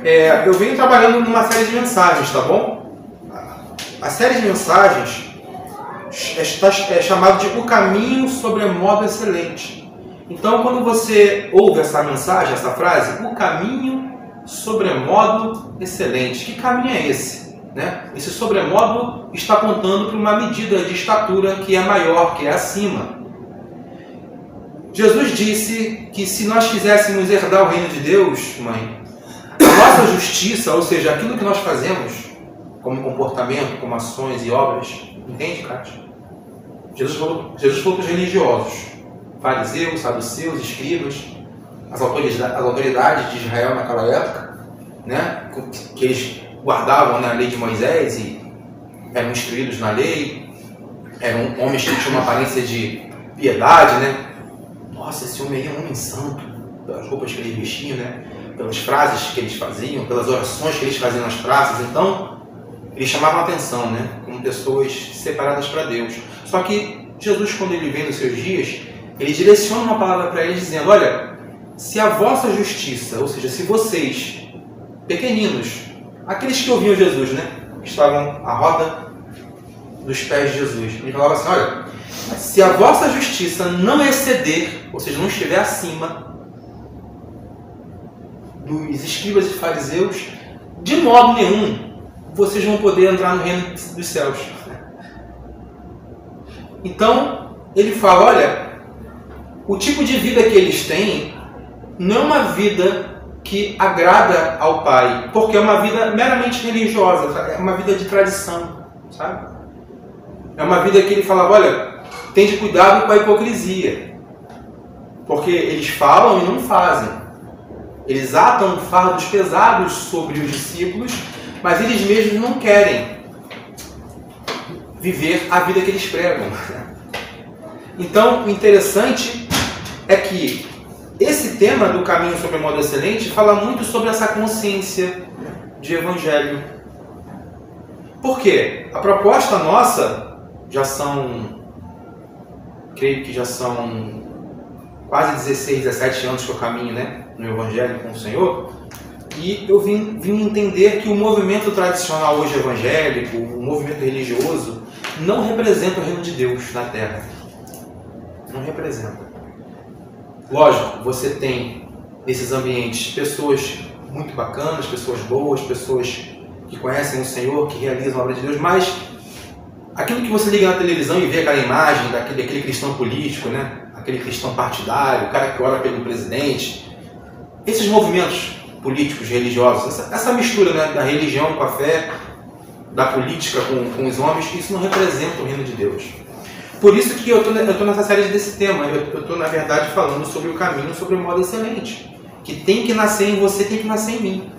Eu venho trabalhando numa série de mensagens, tá bom? A série de mensagens é chamada de O Caminho Sobremodo Excelente. Então, quando você ouve essa mensagem, essa frase, o caminho sobremodo excelente, que caminho é esse? Né? Esse sobremodo está apontando para uma medida de estatura que é maior, que é acima. Jesus disse que se nós quiséssemos herdar o reino de Deus, mãe, a nossa justiça, ou seja, aquilo que nós fazemos, como comportamento, como ações e obras, entende, Cátia? Jesus falou para os religiosos, fariseus, saduceus, escribas, as autoridades de Israel naquela época, né, que eles guardavam na lei de Moisés e eram instruídos na lei, eram homens que tinham uma aparência de piedade, né? Nossa, esse homem aí é um homem santo, pelas roupas que eles vestiam, né? Pelas frases que eles faziam, pelas orações que eles faziam nas praças. Então, eles chamavam a atenção, né? Como pessoas separadas para Deus. Só que Jesus, quando ele vem nos seus dias, ele direciona uma palavra para eles dizendo: olha, se a vossa justiça, ou seja, se vocês, pequeninos, aqueles que ouviam Jesus, né? Que estavam à roda dos pés de Jesus, ele falava assim: olha, se a vossa justiça não exceder, ou seja, não estiver acima dos escribas e fariseus, de modo nenhum vocês vão poder entrar no reino dos céus. Então, ele fala: olha, o tipo de vida que eles têm não é uma vida que agrada ao Pai, porque é uma vida meramente religiosa, é uma vida de tradição, sabe? É uma vida que ele falava: olha, tende cuidado com a hipocrisia, porque eles falam e não fazem. Eles atam fardos pesados sobre os discípulos, mas eles mesmos não querem viver a vida que eles pregam. Então, o interessante é que esse tema do caminho sobremodo excelente fala muito sobre essa consciência de evangelho. Por quê? A proposta nossa creio que já são quase 16, 17 anos que eu caminho, né, no Evangelho com o Senhor, e eu vim entender que o movimento tradicional hoje evangélico, o movimento religioso, não representa o reino de Deus na Terra. Não representa. Lógico, você tem nesses ambientes pessoas muito bacanas, pessoas boas, pessoas que conhecem o Senhor, que realizam a obra de Deus, mas aquilo que você liga na televisão e vê aquela imagem daquele cristão político, né? Aquele cristão partidário, o cara que ora pelo presidente, esses movimentos políticos, religiosos, essa mistura, né, da religião com a fé, da política com os homens, isso não representa o reino de Deus. Por isso que eu estou nessa série desse tema. Eu estou, na verdade, falando sobre o caminho, sobre o modo excelente, que tem que nascer em você, tem que nascer em mim.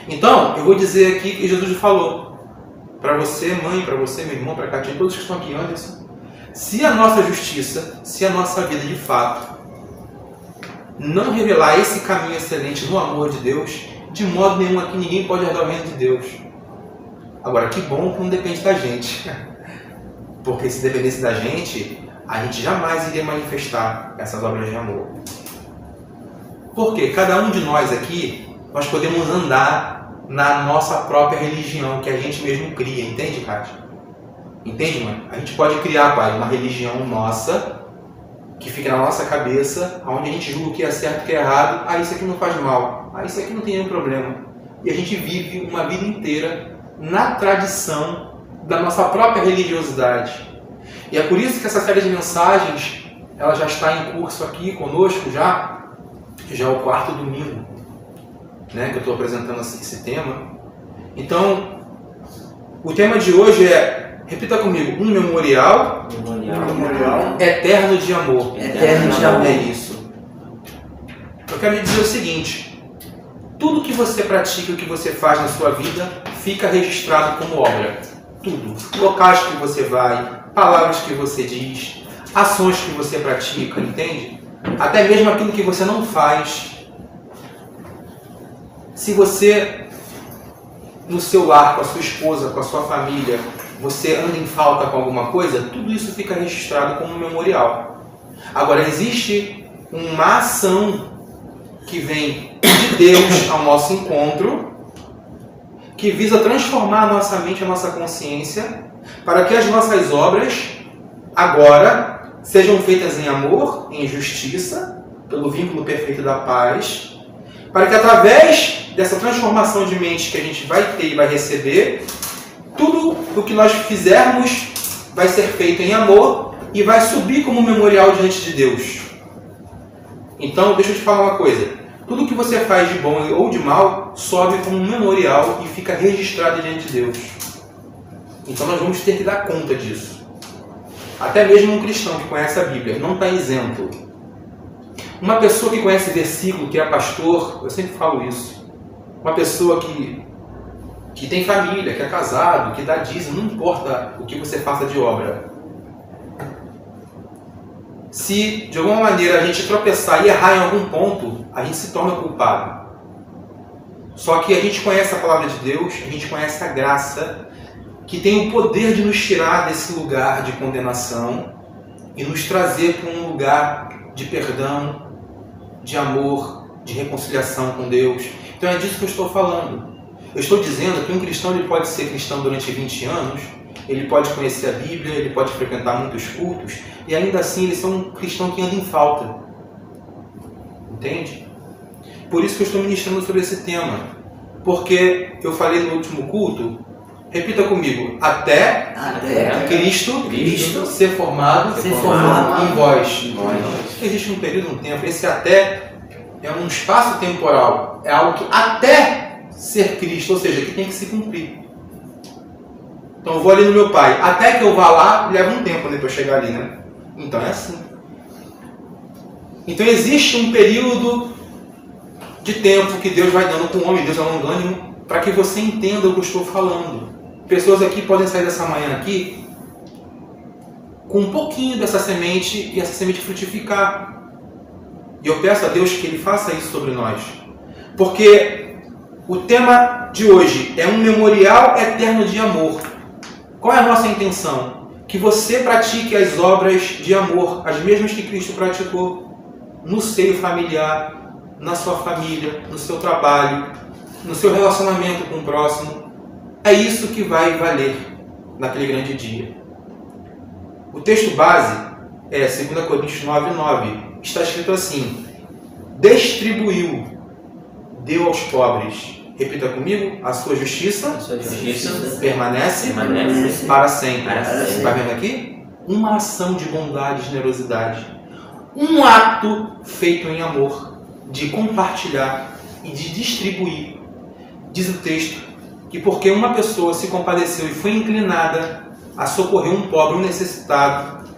Então, eu vou dizer aqui que Jesus falou para você, mãe, para você, meu irmão, para cá, todos que estão aqui, Anderson. Se a nossa justiça, se a nossa vida de fato não revelar esse caminho excelente no amor de Deus, de modo nenhum aqui ninguém pode herdar o reino de Deus. Agora, que bom que não depende da gente. Porque se dependesse da gente, a gente jamais iria manifestar essas obras de amor. Porque cada um de nós aqui, nós podemos andar na nossa própria religião, que a gente mesmo cria, entende, Cátia? Entende, mãe? A gente pode criar, pai, uma religião nossa, que fica na nossa cabeça, onde a gente julga o que é certo e o que é errado. Ah, isso aqui não faz mal. Ah, isso aqui não tem nenhum problema. E a gente vive uma vida inteira na tradição da nossa própria religiosidade. E é por isso que essa série de mensagens, ela já está em curso aqui conosco, já é o 4º domingo, né, que eu estou apresentando esse tema. Então, o tema de hoje é, repita comigo, um memorial eterno de amor. Eterno de amor. É isso. Eu quero lhe dizer o seguinte: tudo que você pratica, o que você faz na sua vida, fica registrado como obra. Tudo. Locais que você vai, palavras que você diz, ações que você pratica, entende? Até mesmo aquilo que você não faz. Se você, no seu lar, com a sua esposa, com a sua família, você anda em falta com alguma coisa, tudo isso fica registrado como um memorial. Agora, existe uma ação que vem de Deus ao nosso encontro, que visa transformar a nossa mente, a nossa consciência, para que as nossas obras agora sejam feitas em amor, em justiça, pelo vínculo perfeito da paz, para que através dessa transformação de mente que a gente vai ter e vai receber, tudo o que nós fizermos vai ser feito em amor e vai subir como memorial diante de Deus. Então, deixa eu te falar uma coisa. Tudo que você faz de bom ou de mal sobe como um memorial e fica registrado diante de Deus. Então nós vamos ter que dar conta disso. Até mesmo um cristão que conhece a Bíblia não está isento. Uma pessoa que conhece versículo, que é pastor, eu sempre falo isso. Uma pessoa que tem família, que é casado, que dá dízimo, não importa o que você faça de obra. Se de alguma maneira a gente tropeçar e errar em algum ponto, a gente se torna culpado. Só que a gente conhece a palavra de Deus, a gente conhece a graça, que tem o poder de nos tirar desse lugar de condenação e nos trazer para um lugar de perdão, de amor, de reconciliação com Deus. Então é disso que eu estou falando. Eu estou dizendo que um cristão ele pode ser cristão durante 20 anos, ele pode conhecer a Bíblia, ele pode frequentar muitos cultos, e ainda assim ele é um cristão que anda em falta. Entende? Por isso que eu estou ministrando sobre esse tema. Porque eu falei no último culto, repita comigo, até Cristo ser formado em vós. Existe um período, um tempo, esse até é um espaço temporal, é algo que até ser Cristo, ou seja, que tem que se cumprir. Então eu vou ali no meu pai, até que eu vá lá, leva um tempo, né, para eu chegar ali, né? Então é assim. Então existe um período de tempo que Deus vai dando com o homem, Deus é longânimo, para que você entenda o que eu estou falando. Pessoas aqui podem sair dessa manhã aqui com um pouquinho dessa semente e essa semente frutificar. E eu peço a Deus que Ele faça isso sobre nós. Porque o tema de hoje é um memorial eterno de amor. Qual é a nossa intenção? Que você pratique as obras de amor, as mesmas que Cristo praticou, no seio familiar, na sua família, no seu trabalho, no seu relacionamento com o próximo. É isso que vai valer naquele grande dia. O texto base é 2 Coríntios 9:9. Está escrito assim: distribuiu, deu aos pobres. Repita comigo: a sua justiça, permanece para sempre. Está vendo aqui? Uma ação de bondade e generosidade. Um ato feito em amor, de compartilhar e de distribuir. Diz o texto que porque uma pessoa se compadeceu e foi inclinada a socorrer um pobre, um necessitado,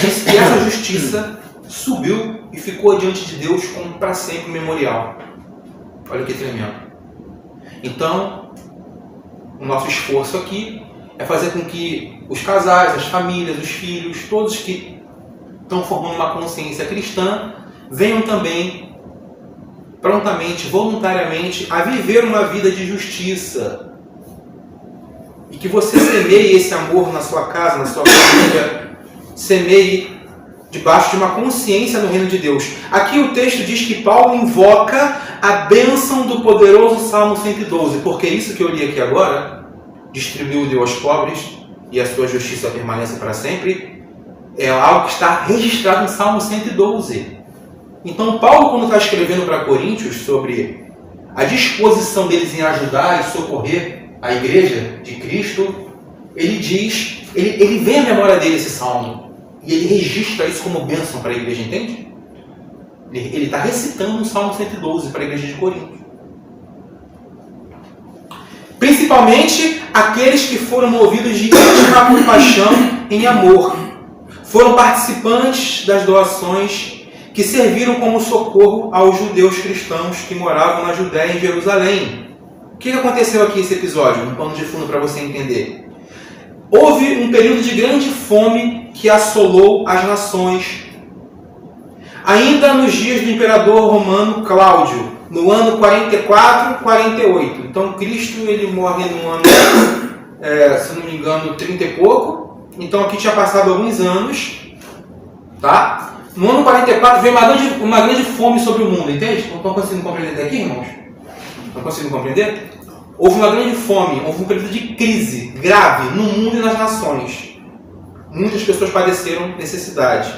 diz que essa justiça subiu e ficou diante de Deus como para sempre memorial. Olha que tremendo. Então, o nosso esforço aqui é fazer com que os casais, as famílias, os filhos, todos que estão formando uma consciência cristã, venham também prontamente, voluntariamente, a viver uma vida de justiça. E que você semeie esse amor na sua casa, na sua família, semeie debaixo de uma consciência no reino de Deus. Aqui o texto diz que Paulo invoca a bênção do poderoso Salmo 112, porque isso que eu li aqui agora, distribuiu, deu aos pobres, e a sua justiça permanece para sempre, é algo que está registrado no Salmo 112. Então Paulo, quando está escrevendo para Coríntios sobre a disposição deles em ajudar e socorrer a igreja de Cristo, ele diz, ele vem à memória dele esse salmo, e ele registra isso como bênção para a igreja, entende? Ele está recitando o Salmo 112 para a igreja de Corinto. Principalmente aqueles que foram movidos de íntima compaixão em amor. Foram participantes das doações que serviram como socorro aos judeus cristãos que moravam na Judéia e em Jerusalém. O que aconteceu aqui nesse episódio? Um pano de fundo para você entender. Houve um período de grande fome que assolou as nações. Ainda nos dias do imperador romano Cláudio, no ano 44, 48. Então Cristo ele morre no ano, se não me engano, 30 e pouco. Então aqui tinha passado alguns anos, tá? No ano 44 veio uma grande fome sobre o mundo, entende? Não estão conseguindo compreender até aqui, irmãos? Estão conseguindo compreender? Houve uma grande fome, houve um período de crise grave no mundo e nas nações. Muitas pessoas padeceram necessidade.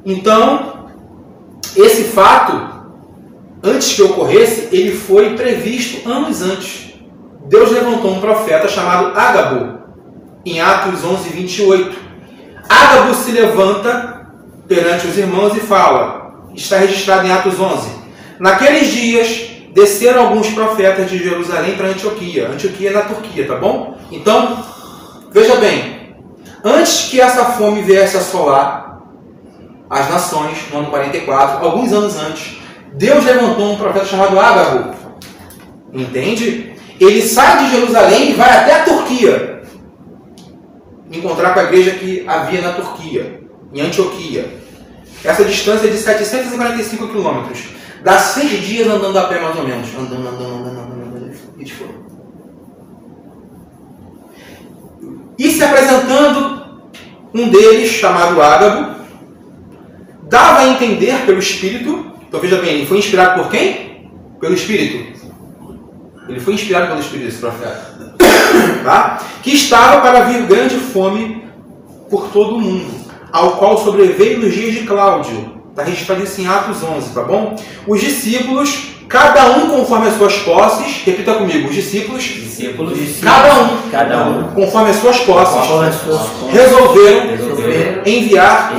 Então, esse fato, antes que ocorresse, ele foi previsto anos antes. Deus levantou um profeta chamado Ágabo, em Atos 11, 28. Ágabo se levanta perante os irmãos e fala, está registrado em Atos 11, naqueles dias desceram alguns profetas de Jerusalém para Antioquia. Antioquia é na Turquia, tá bom? Então, veja bem, antes que essa fome viesse assolar as nações, no ano 44, alguns anos antes, Deus levantou um profeta chamado Ágabo. Entende? Ele sai de Jerusalém e vai até a Turquia, encontrar com a igreja que havia na Turquia, em Antioquia. Essa distância é de 745 quilômetros. Dá 6 dias andando a pé, mais ou menos. Andando. E foi. E se apresentando, um deles, chamado Ágabo, dava a entender pelo Espírito. Então veja bem, ele foi inspirado por quem? Pelo Espírito. Ele foi inspirado pelo Espírito, esse profeta. Tá? Que estava para vir grande fome por todo o mundo, ao qual sobreveio nos dias de Cláudio. Está registrado isso em Atos 11, tá bom? Os discípulos, cada um conforme as suas posses, repita comigo, os discípulos, cada um conforme as suas posses, resolveram enviar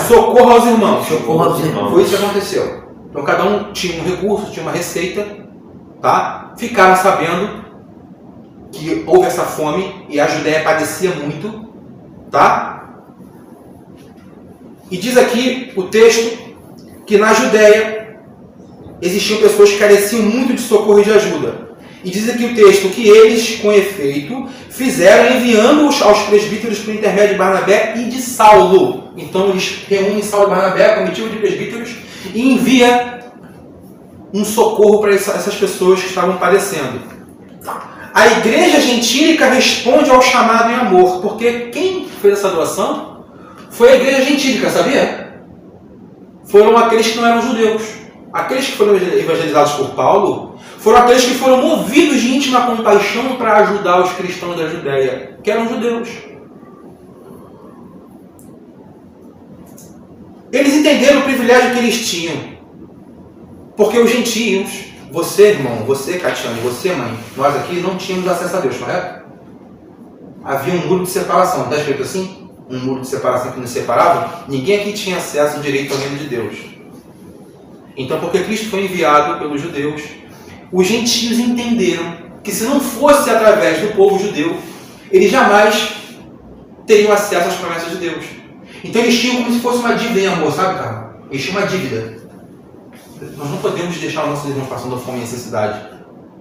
socorro aos irmãos. Foi isso que aconteceu. Então cada um tinha um recurso, tinha uma receita, tá? Ficaram sabendo que houve essa fome e a Judéia padecia muito, tá? E diz aqui o texto que na Judéia existiam pessoas que careciam muito de socorro e de ajuda. E diz aqui o texto que eles, com efeito, fizeram enviando-os aos presbíteros por intermédio de Barnabé e de Saulo. Então eles reúnem Saulo e Barnabé, a comitiva de presbíteros, e envia um socorro para essas pessoas que estavam padecendo. A igreja gentílica responde ao chamado em amor, porque quem fez essa doação foi a igreja gentílica, sabia? Foram aqueles que não eram judeus. Aqueles que foram evangelizados por Paulo foram aqueles que foram movidos de íntima compaixão para ajudar os cristãos da Judéia, que eram judeus. Eles entenderam o privilégio que eles tinham. Porque os gentios, você, irmão, você, Catiane, você, mãe, nós aqui não tínhamos acesso a Deus, correto? Havia um muro de separação, está escrito assim? Um muro de separação que nos separava, ninguém aqui tinha acesso direito ao reino de Deus. Então, porque Cristo foi enviado pelos judeus, os gentios entenderam que se não fosse através do povo judeu, eles jamais teriam acesso às promessas de Deus. Então eles tinham como se fosse uma dívida em amor, sabe, cara? Eles tinham uma dívida. Nós não podemos deixar os nossos irmãos passando fome e necessidade.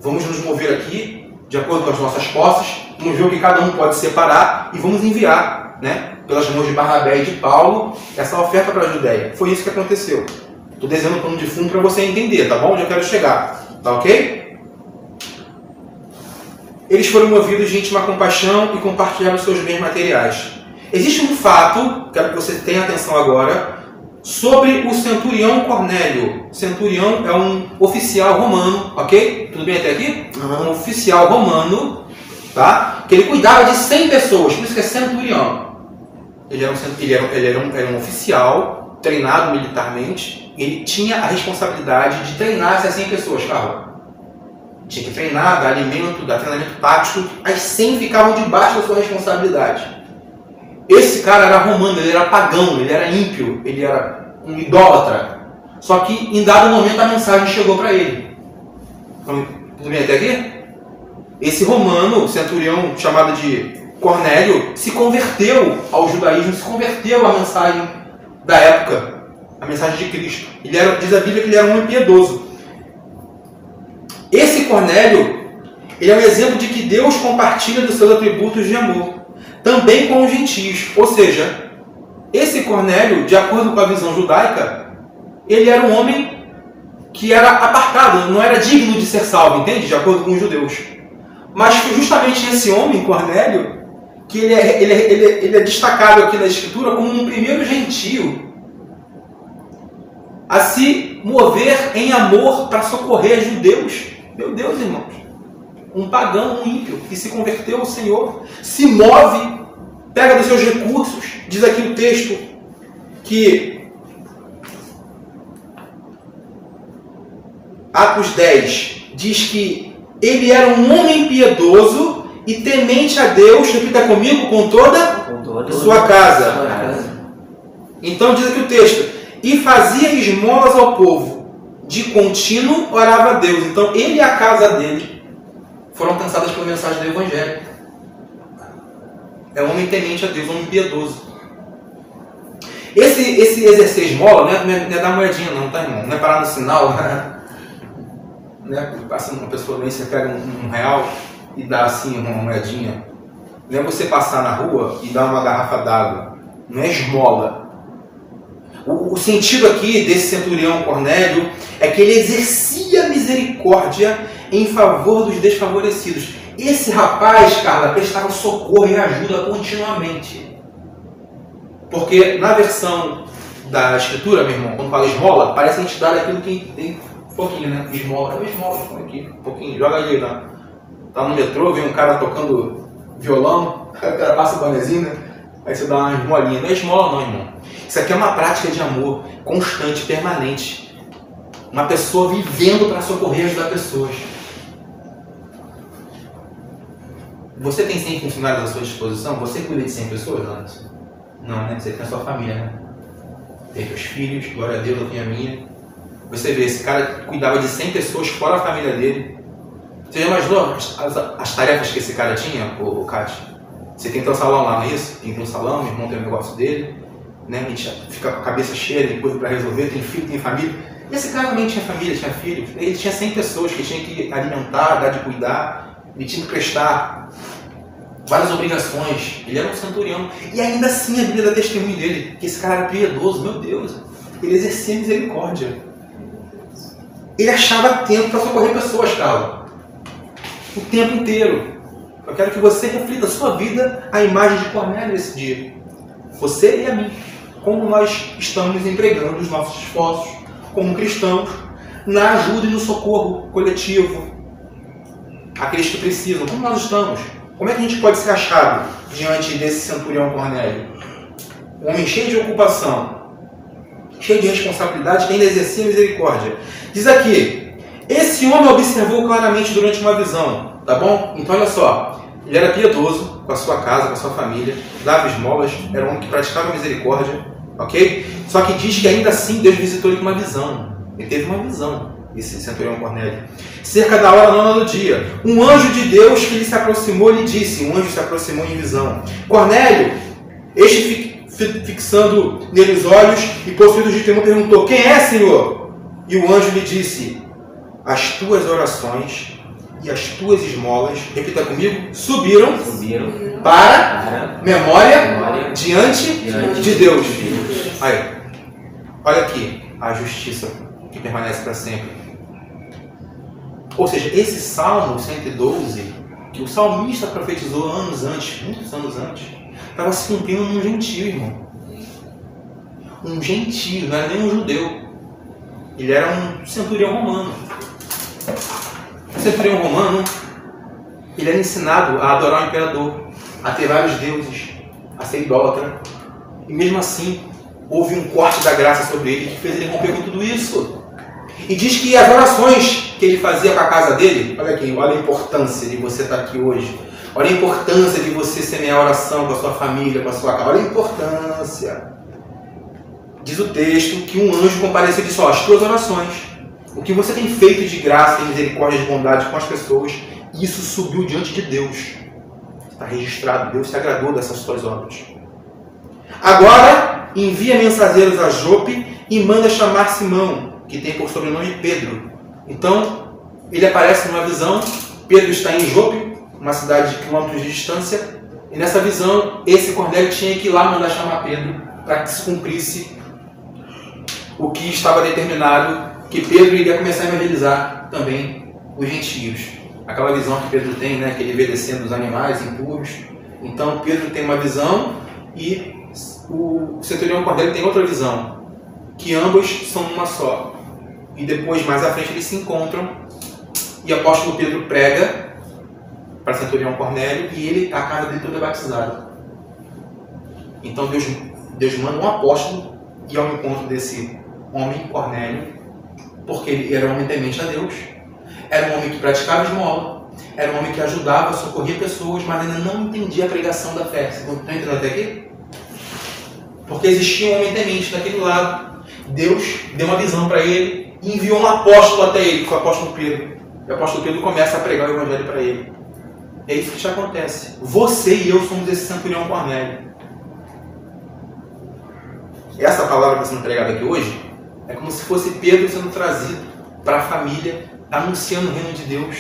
Vamos nos mover aqui, de acordo com as nossas posses, vamos ver o que cada um pode separar e vamos enviar, né, pelas mãos de Barnabé e de Paulo, essa oferta para a Judéia. Foi isso que aconteceu. Estou desenhando um plano de fundo para você entender, tá bom? Onde eu quero chegar. Tá ok? Eles foram movidos de íntima compaixão e compartilharam seus bens materiais. Existe um fato, quero que você tenha atenção agora, sobre o centurião Cornélio. Centurião é um oficial romano, ok? Tudo bem até aqui? Um oficial romano, tá? Que ele cuidava de 100 pessoas, por isso que é centurião. Ele era um oficial treinado militarmente. Ele tinha a responsabilidade de treinar essas 100 pessoas, claro. Tinha que treinar, dar alimento, dar treinamento tático. As 100 ficavam debaixo da sua responsabilidade. Esse cara era romano, ele era pagão, ele era ímpio, ele era um idólatra. Só que em dado momento a mensagem chegou para ele. Então, tudo bem até aqui? Esse romano, centurião chamado de Cornélio, se converteu ao judaísmo, se converteu à mensagem da época, a mensagem de Cristo. Diz a Bíblia que ele era um homem piedoso. Esse Cornélio, ele é um exemplo de que Deus compartilha dos seus atributos de amor, também com os gentios. Ou seja, esse Cornélio, de acordo com a visão judaica, ele era um homem que era apartado, não era digno de ser salvo, entende? De acordo com os judeus. Mas foi justamente esse homem, Cornélio, que ele é destacado aqui na Escritura como um primeiro gentio a se mover em amor para socorrer judeus. Meu Deus, irmãos. Um pagão, um ímpio, que se converteu ao Senhor, se move, pega dos seus recursos. Diz aqui o texto que Atos 10 diz que ele era um homem piedoso e temente a Deus, repita comigo, com toda sua casa. Então diz aqui o texto, e fazia esmolas ao povo, de contínuo orava a Deus. Então ele e a casa dele foram alcançadas pela mensagem do Evangelho. É um homem temente a Deus, um homem piedoso. Esse exercer esmola não é dar moedinha não, tá, irmão? Não é parar no sinal, né? Passa uma pessoa ali, você pega um real e dá assim uma moedinha. Não é você passar na rua e dar uma garrafa d'água. Não é esmola. O sentido aqui desse centurião Cornélio é que ele exercia misericórdia em favor dos desfavorecidos. Esse rapaz, Carla, prestava socorro e ajuda continuamente. Porque na versão da Escritura, meu irmão, quando fala esmola, parece a gente dar aquilo que tem um pouquinho, né? Esmola, aqui, um pouquinho, joga ali, né? Tá no metrô, vem um cara tocando violão, o cara passa o bonezinho, né? Aí você dá uma esmolinha. Não é esmola não, irmão. Isso aqui é uma prática de amor constante, permanente. Uma pessoa vivendo para socorrer e ajudar pessoas. Você tem 100 funcionários à sua disposição? Você cuida de 100 pessoas, Anderson? Não, né? Você tem a sua família, né? Tem seus filhos, glória a Deus, eu tenho a minha. Você vê, esse cara cuidava de 100 pessoas fora a família dele. Você já imaginou as tarefas que esse cara tinha, o Cássio? Você tem teu salão lá, não é isso? Tem um salão, meu irmão tem o negócio dele, né? A gente fica com a cabeça cheia de coisa para resolver, tem filho, tem família. E esse cara também tinha família, tinha filhos. Ele tinha 100 pessoas que tinha que alimentar, dar de cuidar, ele tinha que prestar várias obrigações. Ele era um centurião. E ainda assim a Bíblia dá testemunho dele, que esse cara era piedoso, meu Deus. Ele exercia misericórdia. Ele achava tempo para socorrer pessoas, Carla. O tempo inteiro. Eu quero que você reflita a sua vida à imagem de Cornélio esse dia. Você e a mim. Como nós estamos empregando os nossos esforços como cristãos na ajuda e no socorro coletivo àqueles que precisam. Como nós estamos? Como é que a gente pode ser achado diante desse centurião Cornélio? Um homem cheio de ocupação, cheio de responsabilidade, que ainda exercia misericórdia. Diz aqui, esse homem observou claramente durante uma visão. Tá bom? Então olha só, ele era piedoso com a sua casa, com a sua família, dava esmolas, era um homem que praticava misericórdia, ok? Só que diz que ainda assim Deus visitou ele com uma visão. Ele teve uma visão, esse centurião Cornélio. Cerca da hora 9 do dia, um anjo de Deus que lhe se aproximou lhe disse, um anjo se aproximou em visão, Cornélio, este fixando nele os olhos e possuído de temor perguntou, quem é, Senhor? E o anjo lhe disse, as tuas orações e as tuas esmolas, repita comigo, subiram para memória diante de Deus. Aí, olha aqui, a justiça que permanece para sempre. Ou seja, esse Salmo 112, que o salmista profetizou anos antes, muitos anos antes, estava se cumprindo num gentio, irmão. Um gentio, não era nem um judeu. Ele era um centurião romano. O centurião romano, ele era ensinado a adorar o imperador, a ter vários deuses, a ser idólatra. E mesmo assim, houve um corte da graça sobre ele que fez ele romper com tudo isso. E diz que as orações que ele fazia com a casa dele, olha aqui, olha a importância de você estar aqui hoje. Olha a importância de você semear a oração com a sua família, com a sua casa. Olha a importância. Diz o texto que um anjo compareceu e disse, as tuas orações, o que você tem feito de graça, de misericórdia, de bondade com as pessoas, isso subiu diante de Deus. Está registrado, Deus se agradou dessas tuas obras. Agora, envia mensageiros a Jope e manda chamar Simão, que tem por sobrenome Pedro. Então, ele aparece numa visão, Pedro está em Jope, uma cidade de quilômetros de distância, e nessa visão, esse Cornélio tinha que ir lá mandar chamar Pedro, para que se cumprisse o que estava determinado, que Pedro iria começar a evangelizar também os gentios. Aquela visão que Pedro tem, né, que ele vê descendo os animais impuros. Então Pedro tem uma visão e o centurião Cornélio tem outra visão, que ambos são uma só. E depois, mais à frente, eles se encontram e o apóstolo Pedro prega para centurião Cornélio e a casa dele toda é batizada. Então Deus manda um apóstolo ir ao encontro desse homem, Cornélio, porque ele era um homem temente a Deus, era um homem que praticava esmola, era um homem que ajudava, socorria pessoas, mas ainda não entendia a pregação da fé. Você está entendendo até aqui? Porque existia um homem temente daquele lado. Deus deu uma visão para ele e enviou um apóstolo até ele, que foi o apóstolo Pedro. E o apóstolo Pedro começa a pregar o evangelho para ele. É isso que já acontece. Você e eu somos esse centurião Cornélio. Essa palavra que está sendo pregada aqui hoje é como se fosse Pedro sendo trazido para a família, anunciando o reino de Deus,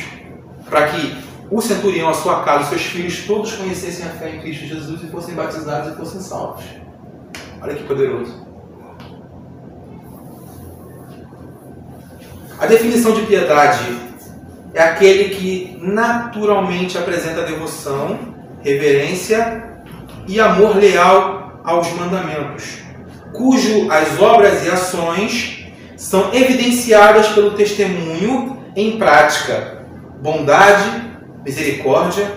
para que o centurião, a sua casa, os seus filhos, todos conhecessem a fé em Cristo Jesus e fossem batizados e fossem salvos. Olha que poderoso. A definição de piedade é aquele que naturalmente apresenta devoção, reverência e amor leal aos mandamentos, cujo as obras e ações são evidenciadas pelo testemunho em prática, bondade, misericórdia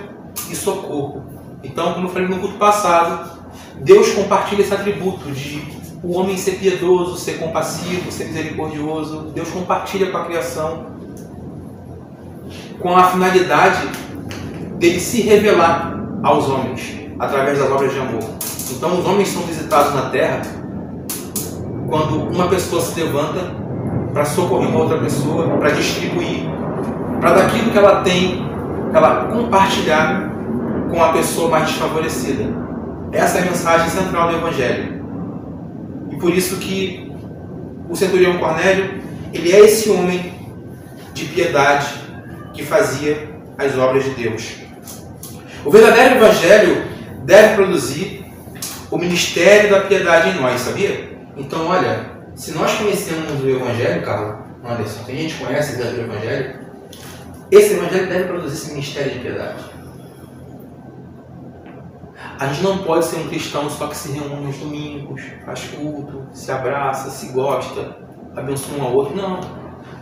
e socorro. Então, como eu falei no culto passado, Deus compartilha esse atributo de o homem ser piedoso, ser compassivo, ser misericordioso. Deus compartilha com a criação com a finalidade dele se revelar aos homens através das obras de amor. Então, os homens são visitados na terra quando uma pessoa se levanta para socorrer uma outra pessoa, para distribuir, para daquilo que ela tem, ela compartilhar com a pessoa mais desfavorecida. Essa é a mensagem central do Evangelho. E por isso que o centurião Cornélio, ele é esse homem de piedade que fazia as obras de Deus. O verdadeiro Evangelho deve produzir o ministério da piedade em nós, sabia? Então, olha, se nós conhecemos o Evangelho, Carlos, Anderson, tem gente que conhece o verdadeiro Evangelho, esse Evangelho deve produzir esse ministério de piedade. A gente não pode ser um cristão só que se reúne nos domingos, faz culto, se abraça, se gosta, abençoa um ao outro. Não.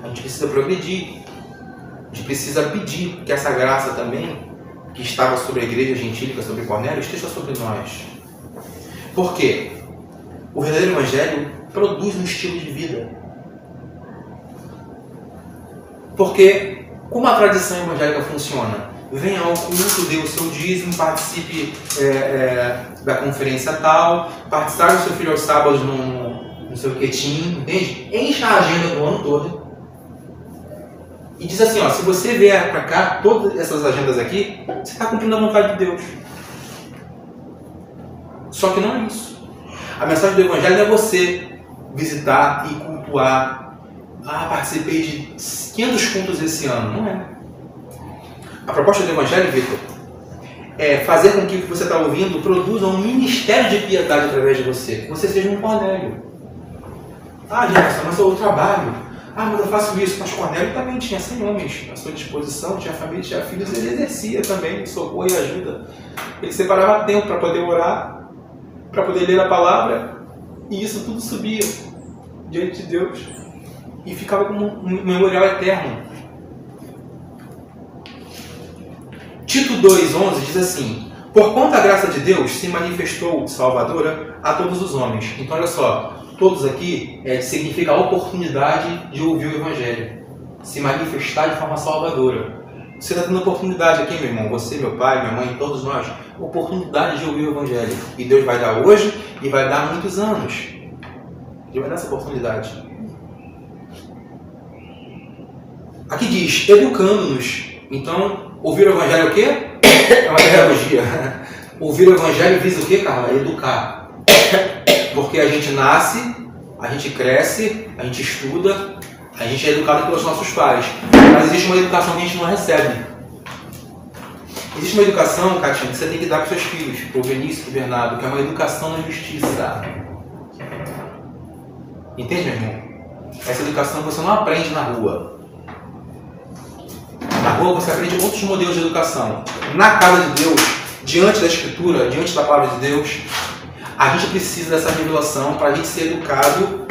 A gente precisa progredir. A gente precisa pedir que essa graça também, que estava sobre a igreja gentílica, sobre Cornélio, esteja sobre nós. Por quê? O verdadeiro Evangelho produz um estilo de vida. Porque como a tradição evangélica funciona? Venha ao culto, dê o seu dízimo, participe da conferência tal, participe do seu filho aos sábados no seu quietinho, entende? Encha a agenda do ano todo. E diz assim, ó, se você vier para cá, todas essas agendas aqui, você está cumprindo a vontade de Deus. Só que não é isso. A mensagem do Evangelho não é você visitar e cultuar. Ah, participei de 500 cultos esse ano. Não é. A proposta do Evangelho, Vitor, é fazer com que o que você está ouvindo produza um ministério de piedade através de você. Que você seja um Cornélio. Ah, Jefferson, mas eu trabalho. Ah, mas eu faço isso. Mas Cornélio também tinha 100 homens à sua disposição, tinha família, tinha filhos, ele exercia também socorro e ajuda. Ele separava tempo para poder orar, para poder ler a palavra, e isso tudo subia diante de Deus e ficava como um memorial eterno. Tito 2,11 diz assim: porquanto a graça de Deus se manifestou salvadora a todos os homens. Então olha só, todos aqui significa a oportunidade de ouvir o Evangelho, se manifestar de forma salvadora. Você está tendo oportunidade aqui, meu irmão, você, meu pai, minha mãe, todos nós, oportunidade de ouvir o Evangelho. E Deus vai dar hoje e vai dar há muitos anos. Deus vai dar essa oportunidade. Aqui diz, educando-nos. Então, ouvir o Evangelho é o quê? É uma pedagogia. Ouvir o Evangelho visa o quê, Carla? Educar. Porque a gente nasce, a gente cresce, a gente estuda, a gente é educado pelos nossos pais. Mas existe uma educação que a gente não recebe. Existe uma educação, Catinha, que você tem que dar para os seus filhos, para o Benício e para o Bernardo, que é uma educação na justiça. Entende, meu irmão? Essa educação você não aprende na rua. Na rua você aprende outros modelos de educação. Na casa de Deus, diante da Escritura, diante da Palavra de Deus, a gente precisa dessa revelação para a gente ser educado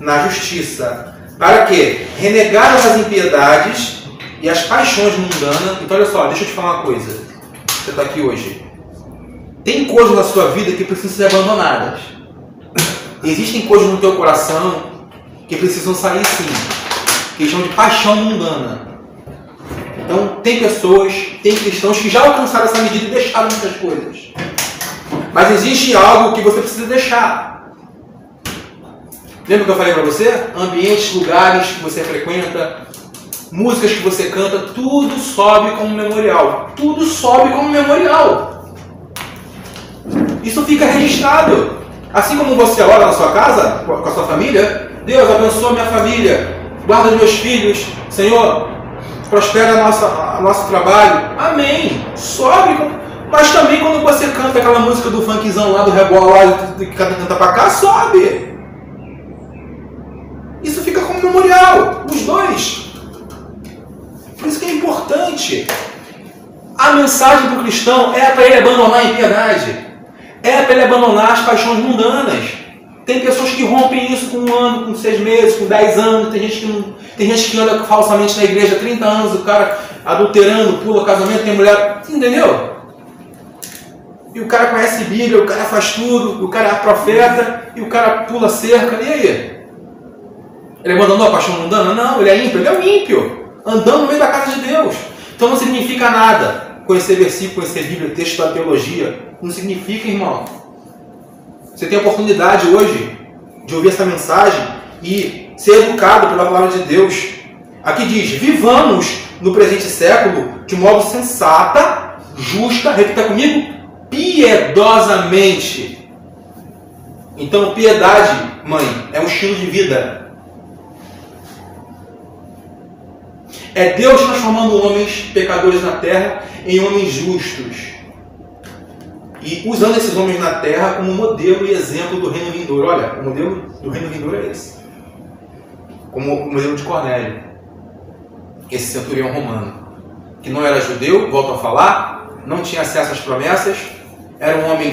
na justiça. Para quê? Renegaram as impiedades e as paixões mundanas. Então, olha só, deixa eu te falar uma coisa. Você está aqui hoje. Tem coisas na sua vida que precisam ser abandonadas. Existem coisas no teu coração que precisam sair sim. Questão de paixão mundana. Então, tem pessoas, tem cristãos que já alcançaram essa medida e deixaram muitas coisas. Mas existe algo que você precisa deixar. Lembra que eu falei para você? Ambientes, lugares que você frequenta, músicas que você canta, tudo sobe como memorial. Tudo sobe como memorial. Isso fica registrado. Assim como você ora na sua casa, com a sua família, Deus abençoa minha família, guarda meus filhos, Senhor, prospera nosso trabalho. Amém. Sobe. Mas também quando você canta aquela música do funkzão lá, do rebola lá, que canta pra cá, sobe. Isso fica como memorial. Os dois. Por isso que é importante. A mensagem do cristão é para ele abandonar a impiedade. É para ele abandonar as paixões mundanas. Tem pessoas que rompem isso com 1 ano, com 6 meses, com 10 anos. Tem gente que anda falsamente na igreja há 30 anos, o cara adulterando, pula casamento, tem mulher. Entendeu? E o cara conhece Bíblia, o cara faz tudo, o cara é profeta, e o cara pula cerca. E aí? Ele abandonou a paixão mundana? Não, ele é ímpio. Ele é um ímpio, andando no meio da casa de Deus. Então não significa nada conhecer versículo, conhecer Bíblia, texto da teologia. Não significa, irmão. Você tem a oportunidade hoje de ouvir essa mensagem e ser educado pela palavra de Deus. Aqui diz, vivamos no presente século de modo sensata, justa, repita comigo, piedosamente. Então, piedade, mãe, é um estilo de vida. É Deus transformando homens pecadores na terra em homens justos. E usando esses homens na terra como modelo e exemplo do reino vindouro. Olha, o modelo do reino vindouro é esse. Como o modelo de Cornélio. Esse centurião romano. Que não era judeu, volto a falar, não tinha acesso às promessas, era um homem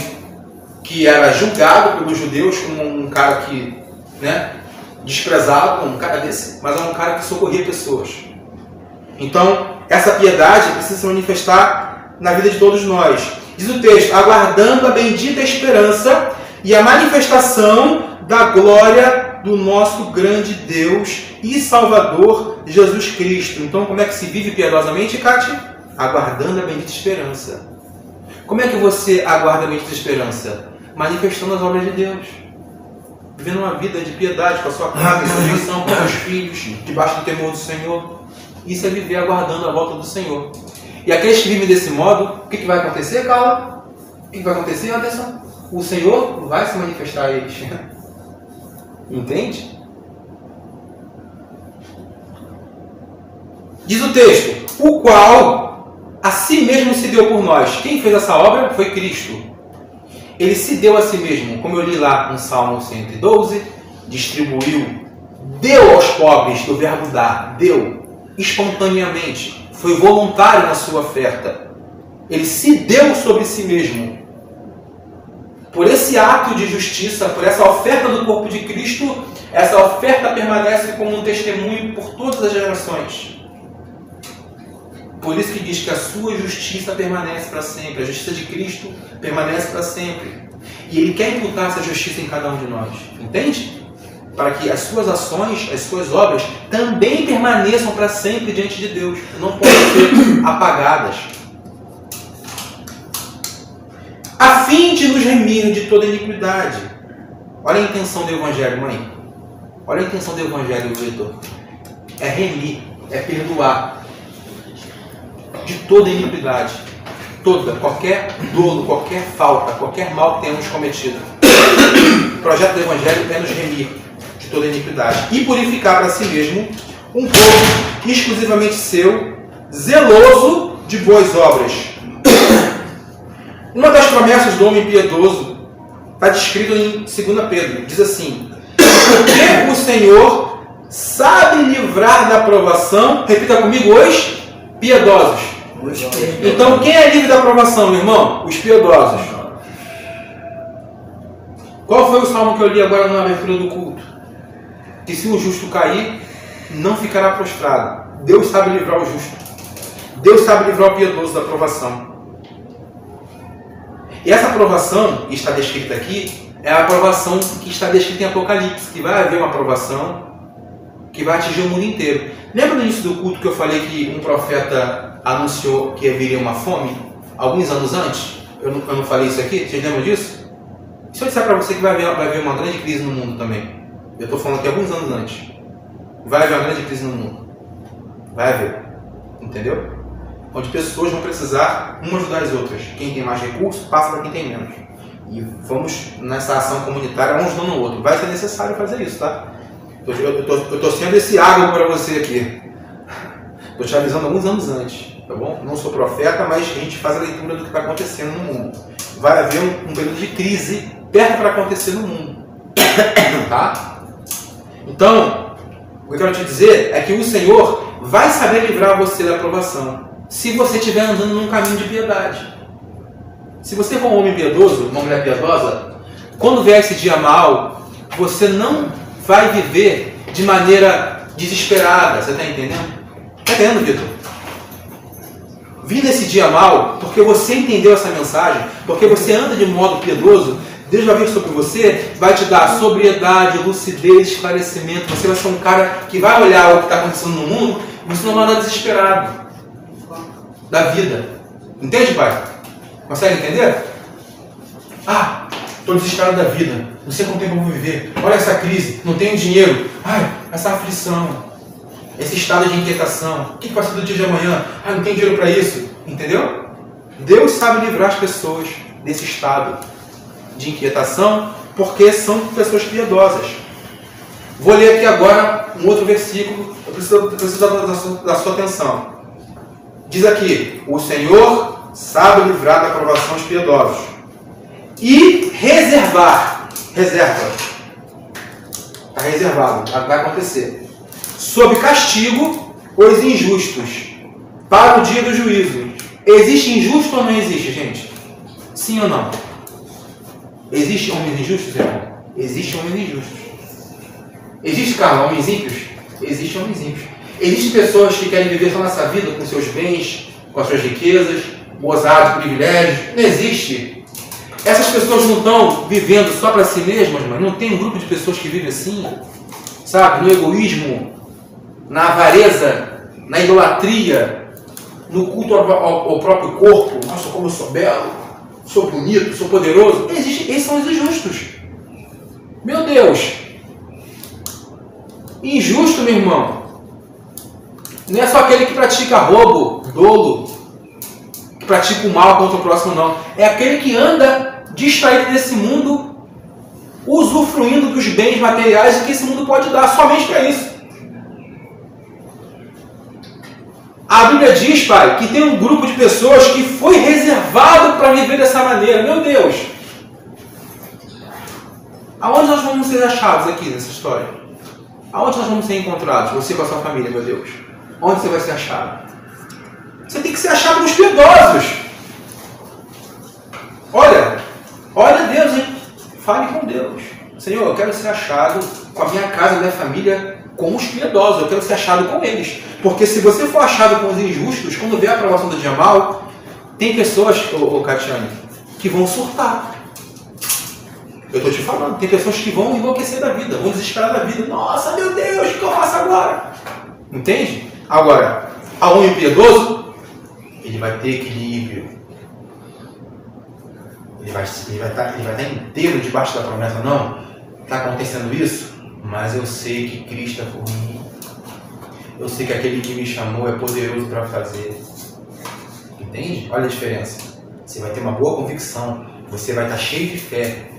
que era julgado pelos judeus como um cara que, desprezado, como um cara desse, mas era um cara que socorria pessoas. Então, essa piedade precisa se manifestar na vida de todos nós. Diz o texto, aguardando a bendita esperança e a manifestação da glória do nosso grande Deus e Salvador Jesus Cristo. Então, como é que se vive piedosamente, Cátia? Aguardando a bendita esperança. Como é que você aguarda a bendita esperança? Manifestando as obras de Deus. Vivendo uma vida de piedade com a sua casa, em sujeição com os seus filhos, debaixo do temor do Senhor. Isso é viver aguardando a volta do Senhor. E aqueles que vivem desse modo, o que vai acontecer, Carla? O que vai acontecer? Atenção. O Senhor vai se manifestar a eles. Entende? Diz o texto, o qual a si mesmo se deu por nós. Quem fez essa obra foi Cristo. Ele se deu a si mesmo, como eu li lá no Salmo 112, distribuiu, deu aos pobres, do verbo dar, deu espontaneamente. Foi voluntário na sua oferta. Ele se deu sobre si mesmo. Por esse ato de justiça, por essa oferta do corpo de Cristo, essa oferta permanece como um testemunho por todas as gerações. Por isso que diz que a sua justiça permanece para sempre. A justiça de Cristo permanece para sempre. E Ele quer imputar essa justiça em cada um de nós. Entende? Para que as suas ações, as suas obras, também permaneçam para sempre diante de Deus. Não podem ser apagadas. A fim de nos remir de toda iniquidade. Olha a intenção do Evangelho, mãe. Olha a intenção do Evangelho, Vitor. É remir, é perdoar. De toda iniquidade. Toda, qualquer dolo, qualquer falta, qualquer mal que tenhamos cometido. O projeto do Evangelho é nos remir de toda iniquidade e purificar para si mesmo um povo exclusivamente seu, zeloso de boas obras. Uma das promessas do homem piedoso está descrito em 2 Pedro. Diz assim, porque o Senhor sabe livrar da provação, repita comigo, os piedosos. Então, quem é livre da provação, meu irmão? Os piedosos. Qual foi o salmo que eu li agora na abertura do culto? que se o justo cair, não ficará prostrado. Deus sabe livrar o justo. Deus sabe livrar o piedoso da provação. E essa provação que está descrita aqui é a provação que está descrita em Apocalipse, que vai haver uma provação que vai atingir o mundo inteiro. Lembra no início do culto que eu falei que um profeta anunciou que haveria uma fome? Alguns anos antes? Eu não falei isso aqui? Vocês lembram disso? Se eu disser para você que vai haver uma grande crise no mundo também, eu estou falando aqui alguns anos antes, vai haver uma grande crise no mundo. Vai haver. Entendeu? Onde pessoas vão precisar umas ajudar as outras. Quem tem mais recursos, passa para quem tem menos. E vamos, nessa ação comunitária, um ajudando o outro. Vai ser necessário fazer isso, tá? Eu estou sendo esse água para você aqui. Estou te avisando alguns anos antes, tá bom? Não sou profeta, mas a gente faz a leitura do que está acontecendo no mundo. Vai haver um período de crise perto para acontecer no mundo. Tá? Então, o que eu quero te dizer é que o Senhor vai saber livrar você da provação, se você estiver andando num caminho de piedade. Se você for um homem piedoso, uma mulher piedosa, quando vier esse dia mal, você não vai viver de maneira desesperada. Você está entendendo? Está entendendo, Vitor? Vindo esse dia mal, porque você entendeu essa mensagem, porque você anda de modo piedoso, Deus vai vir sobre você, vai te dar sobriedade, lucidez, esclarecimento. Você vai ser um cara que vai olhar o que está acontecendo no mundo e você não vai andar desesperado da vida. Entende, pai? Consegue entender? Ah, estou desesperado da vida. Não sei quanto tempo eu vou viver. Olha essa crise. Não tenho dinheiro. Ai, essa aflição. Esse estado de inquietação. O que vai ser do dia de amanhã? Ah, não tenho dinheiro para isso. Entendeu? Deus sabe livrar as pessoas desse estado de inquietação, porque são pessoas piedosas. Vou ler aqui agora um outro versículo. Eu preciso da sua atenção. Diz aqui: o Senhor sabe livrar da provação os piedosos e reserva. Está reservado, vai acontecer. Sob castigo os injustos, para o dia do juízo. Existe injusto ou não existe, gente? Sim ou não? Existe homens injustos, irmão? Existe homens injustos. Existe, Carlos, homens ímpios? Existe homens ímpios. Existem pessoas que querem viver só nessa vida com seus bens, com as suas riquezas, gozar de privilégios. Não existe. Essas pessoas não estão vivendo só para si mesmas, mas não tem um grupo de pessoas que vivem assim, sabe? No egoísmo, na avareza, na idolatria, no culto ao próprio corpo. Nossa, como eu sou belo, sou bonito, sou poderoso. Existe. Esses são os injustos. Meu Deus! Injusto, meu irmão, não é só aquele que pratica roubo, dolo, que pratica o mal contra o próximo, não. É aquele que anda distraído nesse mundo, usufruindo dos bens materiais que esse mundo pode dar, somente para isso. A Bíblia diz, pai, que tem um grupo de pessoas que foi reservado para viver dessa maneira. Meu Deus! Aonde nós vamos ser achados aqui nessa história? Aonde nós vamos ser encontrados? Você com a sua família, meu Deus. Onde você vai ser achado? Você tem que ser achado nos piedosos. Olha Deus, hein? Fale com Deus. Senhor, eu quero ser achado com a minha casa, a minha família, com os piedosos. Eu quero ser achado com eles. Porque se você for achado com os injustos, quando vier a aprovação do dia mal, tem pessoas, Catiane, que vão surtar. Eu estou te falando, tem pessoas que vão enlouquecer da vida, vão desesperar da vida. Nossa, meu Deus, o que eu faço agora? Entende? Agora, a homem piedoso, ele vai ter equilíbrio. Ele vai estar inteiro debaixo da promessa. Não, está acontecendo isso, mas eu sei que Cristo é por mim. Eu sei que aquele que me chamou é poderoso para fazer. Entende? Olha a diferença. Você vai ter uma boa convicção. Você vai estar cheio de fé.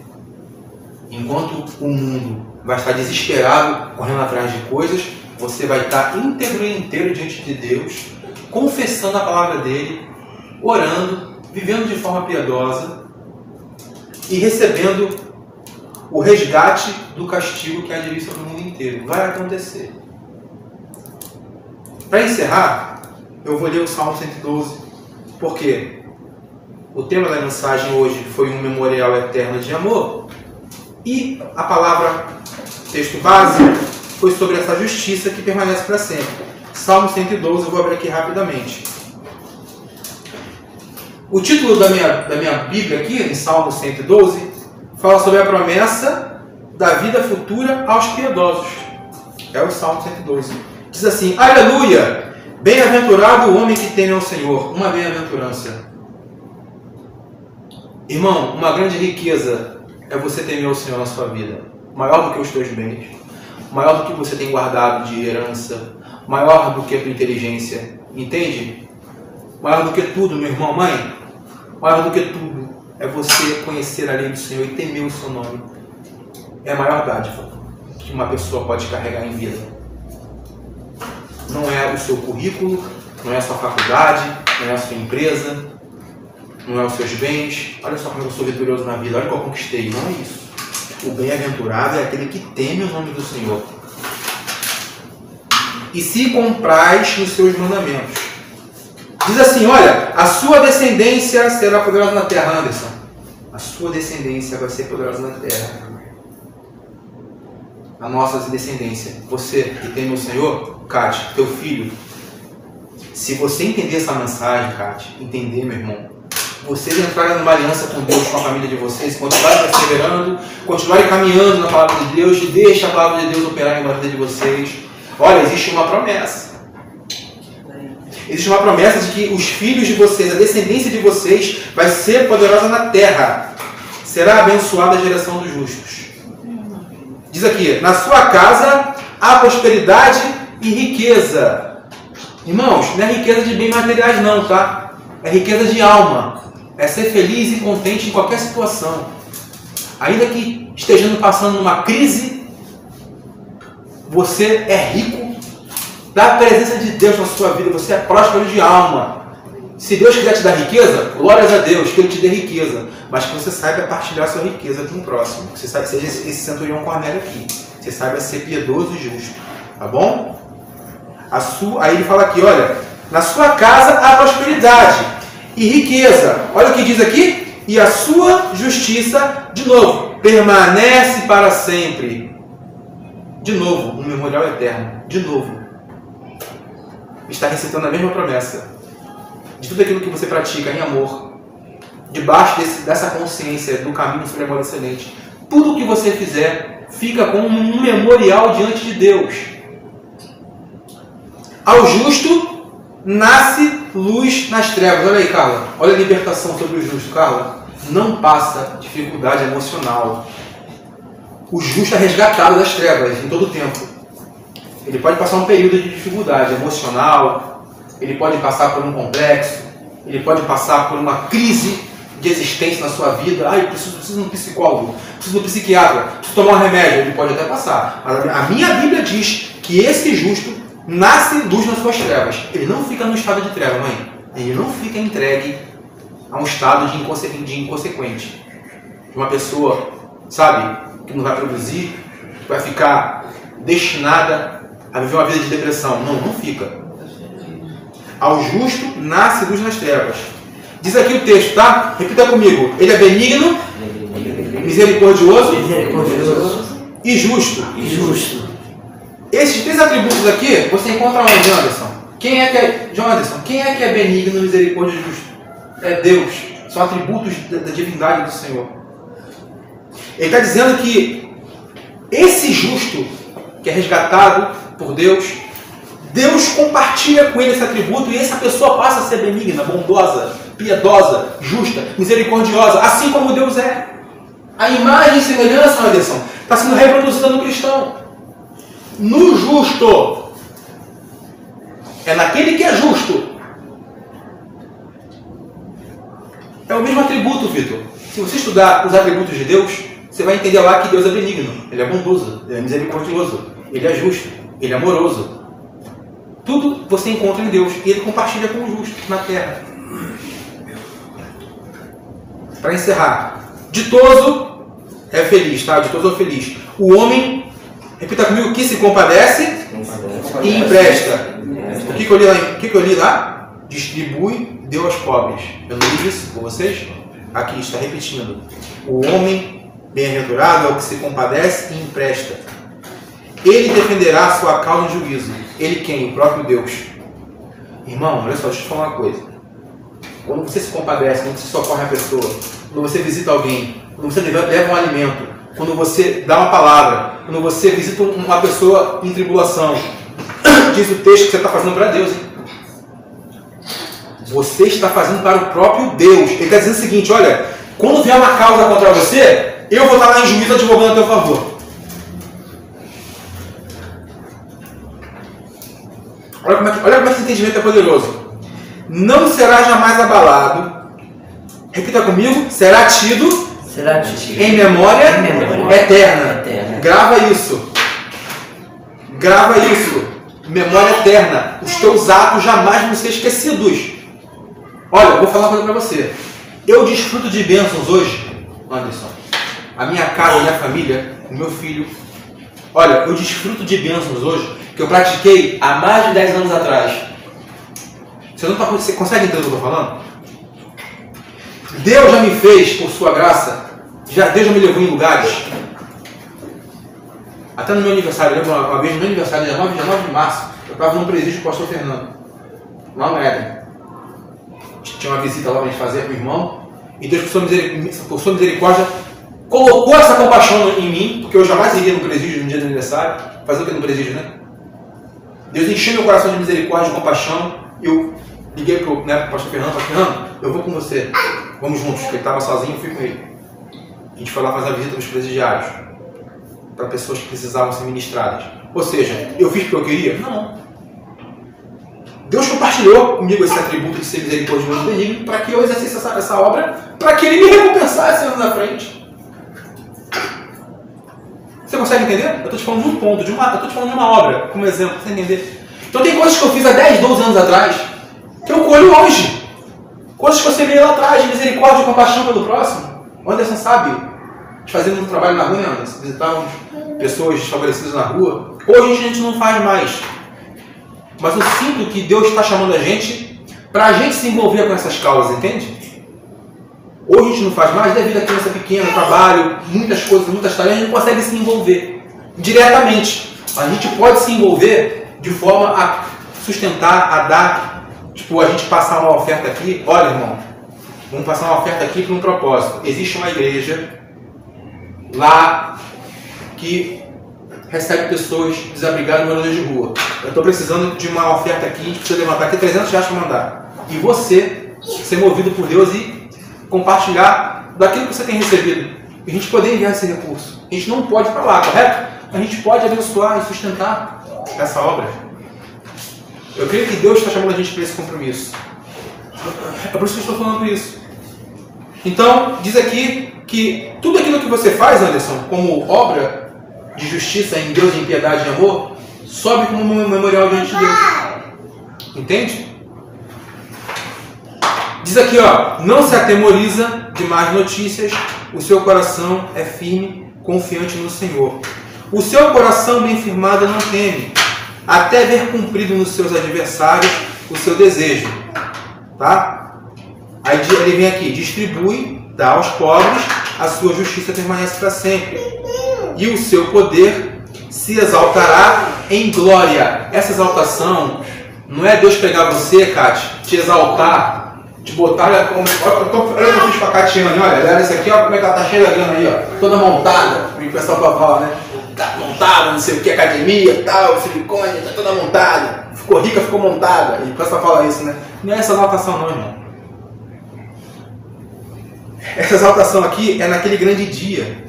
Enquanto o mundo vai estar desesperado, correndo atrás de coisas, você vai estar íntegro e inteiro diante de Deus, confessando a palavra dele, orando, vivendo de forma piedosa e recebendo o resgate do castigo que há de vir sobre o mundo inteiro. Vai acontecer. Para encerrar, eu vou ler o Salmo 112, porque o tema da mensagem hoje foi um memorial eterno de amor. E a palavra, texto base, foi sobre essa justiça que permanece para sempre. Salmo 112, eu vou abrir aqui rapidamente. O título da minha Bíblia aqui, em Salmo 112, fala sobre a promessa da vida futura aos piedosos. É o Salmo 112. Diz assim: aleluia! Bem-aventurado o homem que teme ao Senhor. Uma bem-aventurança. Irmão, uma grande riqueza é você temer ao Senhor na sua vida. Maior do que os teus bens. Maior do que você tem guardado de herança. Maior do que a tua inteligência. Entende? Maior do que tudo, meu irmão, mãe. Maior do que tudo é você conhecer a lei do Senhor e temer o seu nome. É a maior dádiva que uma pessoa pode carregar em vida. Não é o seu currículo, não é a sua faculdade, não é a sua empresa, não é os seus bens. Olha só como eu sou vitorioso na vida, olha o que eu conquistei. Não é isso. O bem-aventurado é aquele que teme o nome do Senhor. E se compraz nos seus mandamentos. Diz assim, olha, a sua descendência será poderosa na terra, Anderson. A sua descendência vai ser poderosa na terra. A nossa descendência. Você que teme o Senhor, Cátia, teu filho. Se você entender essa mensagem, Cátia, entender, meu irmão, vocês entrarem numa aliança com Deus, com a família de vocês, continuarem perseverando, continuarem caminhando na palavra de Deus, deixe a palavra de Deus operar na vida de vocês. Olha, existe uma promessa. Existe uma promessa de que os filhos de vocês, a descendência de vocês, vai ser poderosa na terra. Será abençoada a geração dos justos. Diz aqui, na sua casa há prosperidade e riqueza. Irmãos, não é riqueza de bens materiais não, tá? É riqueza de alma. É ser feliz e contente em qualquer situação. Ainda que estejamos passando numa crise, você é rico da presença de Deus na sua vida. Você é próspero de alma. Se Deus quiser te dar riqueza, glórias a Deus, que Ele te dê riqueza. Mas que você saiba partilhar sua riqueza com o próximo. Que você saiba, seja esse centurião Cornélio aqui. Você saiba ser piedoso e justo. Tá bom? Aí ele fala aqui, olha, na sua casa há prosperidade e riqueza. Olha o que diz aqui. E a sua justiça, de novo, permanece para sempre. De novo, um memorial eterno. De novo. Está recitando a mesma promessa. De tudo aquilo que você pratica em amor. Debaixo dessa consciência do caminho supremo excelente. Tudo o que você fizer fica como um memorial diante de Deus. Ao justo nasce luz nas trevas. Olha aí, Carla. Olha a libertação sobre o justo, Carla. Não passa dificuldade emocional. O justo é resgatado das trevas em todo o tempo. Ele pode passar um período de dificuldade emocional, ele pode passar por um complexo, ele pode passar por uma crise de existência na sua vida. Eu preciso de um psicólogo, preciso de um psiquiatra, preciso tomar um remédio. Ele pode até passar. Mas a minha Bíblia diz que esse justo nasce luz nas suas trevas. Ele não fica no estado de treva, mãe. Ele não fica entregue a um estado de inconsequente. De uma pessoa, sabe, que não vai produzir, que vai ficar destinada a viver uma vida de depressão. Não fica. Ao justo nasce luz nas trevas. Diz aqui o texto, tá? Repita comigo. Ele é benigno, misericordioso e justo. Esses três atributos aqui, você encontra onde, Anderson? João Anderson, quem é que é benigno, misericordioso e justo? É Deus. São atributos da divindade do Senhor. Ele está dizendo que esse justo, que é resgatado por Deus, Deus compartilha com ele esse atributo e essa pessoa passa a ser benigna, bondosa, piedosa, justa, misericordiosa, assim como Deus é. A imagem e semelhança, Anderson, está sendo reproduzida no cristão. No justo. É naquele que é justo. É o mesmo atributo, Vitor. Se você estudar os atributos de Deus, você vai entender lá que Deus é benigno, Ele é bondoso, Ele é misericordioso, Ele é justo, Ele é amoroso. Tudo você encontra em Deus e Ele compartilha com o justo na terra. Para encerrar, ditoso é feliz, tá? Ditoso é feliz. O homem, repita comigo, que se compadece e empresta. O que eu li lá? Distribui, deu aos pobres. Eu não li isso com vocês? Aqui está repetindo. O homem bem-aventurado é o que se compadece e empresta. ele defenderá a sua causa em juízo. Ele quem? O próprio Deus. Irmão, olha só, deixa eu te falar uma coisa. Quando você se compadece, quando você socorre a pessoa, quando você visita alguém, quando você leva um alimento, quando você dá uma palavra, quando você visita uma pessoa em tribulação, diz o texto que você está fazendo para Deus, hein? Você está fazendo para o próprio Deus. Ele está dizendo o seguinte, olha, quando vier uma causa contra você, eu vou estar lá em juízo advogando a teu favor. Olha como esse entendimento é poderoso. Não será jamais abalado. Repita comigo. Será tido em memória eterna. Grava isso. Grava isso. Memória eterna. Os teus atos jamais vão ser esquecidos. Olha, eu vou falar uma coisa para você. Eu desfruto de bênçãos hoje, Anderson. A minha casa, a minha família, o meu filho. Olha, eu desfruto de bênçãos hoje que eu pratiquei há mais de 10 anos atrás. Você consegue entender o que eu estou falando? Deus já me fez, por sua graça, Deus já me levou em lugares. Até no meu aniversário, eu lembro uma vez no meu aniversário, dia 9 de março, eu estava num presídio com o pastor Fernando, lá no Éden. Tinha uma visita lá para a gente fazer com o irmão, e Deus, por sua misericórdia, colocou essa compaixão em mim, porque eu jamais iria no presídio no dia do aniversário, fazer o que no presídio, né? Deus encheu meu coração de misericórdia e compaixão, e eu liguei para o pastor Fernando, eu vou com você, vamos juntos, porque ele estava sozinho, eu fui com ele. A gente foi lá fazer a visita nos presidiários, para pessoas que precisavam ser ministradas. Ou seja, eu fiz o que eu queria? Não. Deus compartilhou comigo esse atributo de ser misericordioso e benigno para que eu exercesse essa obra, para que Ele me recompensasse anos na frente. Você consegue entender? Eu estou te falando de um ponto, eu estou te falando de uma obra, como exemplo, para você entender. Então tem coisas que eu fiz há 10, 12 anos atrás, que eu colho hoje. Coisas que eu semeei lá atrás, de misericórdia e compaixão pelo próximo. O Anderson sabe, fazendo um trabalho na rua, né, Anderson? Visitávamos pessoas desfavorecidas na rua. Hoje a gente não faz mais. Mas eu sinto que Deus está chamando a gente para a gente se envolver com essas causas, entende? Hoje a gente não faz mais, devido à criança pequena, trabalho, muitas coisas, muitas tarefas, a gente não consegue se envolver diretamente. A gente pode se envolver de forma a sustentar, a dar, tipo, a gente passar uma oferta aqui. Olha, irmão, vamos passar uma oferta aqui para um propósito. Existe uma igreja lá que recebe pessoas desabrigadas e moradores de rua. Eu estou precisando de uma oferta aqui, precisa levantar aqui R$300 para mandar. E você ser movido por Deus e compartilhar daquilo que você tem recebido. E a gente poder enviar esse recurso. A gente não pode ir para lá, correto? A gente pode abençoar e sustentar essa obra. Eu creio que Deus está chamando a gente para esse compromisso. É por isso que eu estou falando isso. Então, diz aqui que tudo aquilo que você faz, Anderson, como obra de justiça em Deus, em piedade e amor, sobe como um memorial diante de Deus. Entende? Diz aqui, ó, não se atemoriza de más notícias, o seu coração é firme, confiante no Senhor. O seu coração bem firmado não teme, até ver cumprido nos seus adversários o seu desejo. Tá? Aí ele vem aqui, distribui, dá aos pobres, a sua justiça permanece para sempre. E o seu poder se exaltará em glória. Essa exaltação não é Deus pegar você, Cátia, te exaltar, te botar, olha o que eu fiz com a Catiane, olha essa aqui, ó, como é que ela tá cheia da grana aí, ó, toda montada, o pessoal fala, né? Tá montada, não sei o que, academia, tal, silicone, tá toda montada, ficou rica, ficou montada, e o pessoal fala isso, né? Não é essa exaltação não, irmão. Essa exaltação aqui é naquele grande dia.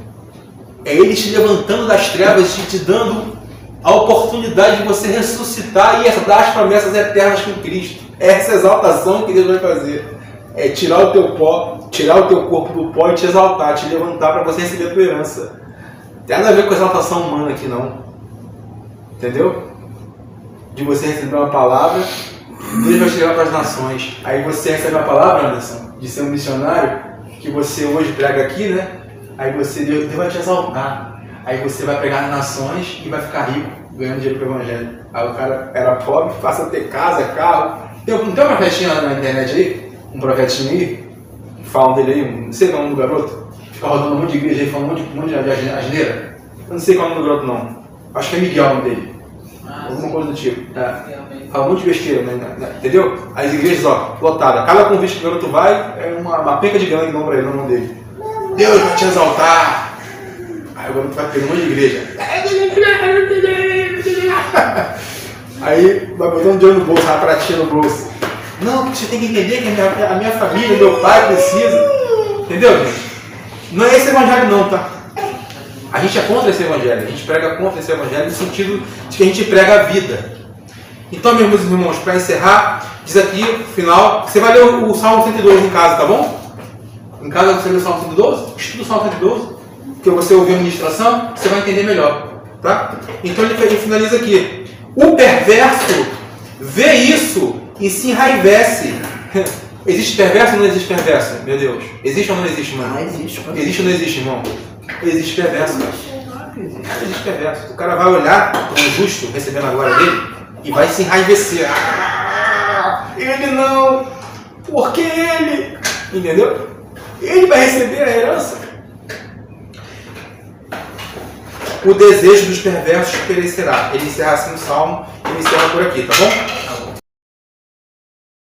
É Ele te levantando das trevas e te dando a oportunidade de você ressuscitar e herdar as promessas eternas com Cristo. Essa exaltação que Deus vai fazer. É tirar o teu pó, tirar o teu corpo do pó e te exaltar, te levantar para você receber a tua herança. Não tem nada a ver com a exaltação humana aqui não. Entendeu? De você receber uma palavra, Deus vai te levar para as nações. Aí você recebe a palavra, Anderson, de ser um missionário, que você hoje prega aqui, né? Aí Deus vai te exaltar. Aí você vai pregar nas nações e vai ficar rico, ganhando dinheiro para o Evangelho. Aí o cara era pobre, passa a ter casa, carro. Não tem um profetinho na internet aí? Um profetinho aí? Falam dele aí, não sei qual é o nome do garoto. Fica rodando um monte de igreja aí, falando um monte de asneira. Eu não sei qual é o nome do garoto não. Acho que é Miguel o nome dele. Alguma coisa do tipo. Fala muito de besteira, né? Entendeu? As igrejas, ó, lotadas. Cada convite que o garoto vai, é uma penca de grana que dão pra ele no nome dele. Deus vai te exaltar. Aí o garoto vai pegando um monte de igreja. Aí vai botando dinheiro no bolso, uma pratinha no bolso. Não, porque você tem que entender que a minha família, meu pai precisa. Entendeu, gente? Não é esse evangelho não, tá? A gente é contra esse evangelho. A gente prega contra esse evangelho no sentido de que a gente prega a vida. Então, meus irmãos, para encerrar, diz aqui, no final, você vai ler o Salmo 112 em casa, tá bom? Em casa você lê o Salmo 112, estuda o Salmo 112, porque você ouvir a ministração, você vai entender melhor, tá? Então ele finaliza aqui. O perverso vê isso e se enraivece. Existe perverso ou não existe perverso? Meu Deus. Existe ou não existe, mano? Não existe. Existe ou não existe, irmão? Existe perverso, cara. Existe perverso. O cara vai olhar para o justo recebendo a glória dele e vai se enraivecer. Ele não. Porque ele. Entendeu? Ele vai receber a herança. O desejo dos perversos perecerá. Ele encerra assim o salmo. Ele encerra por aqui, tá bom?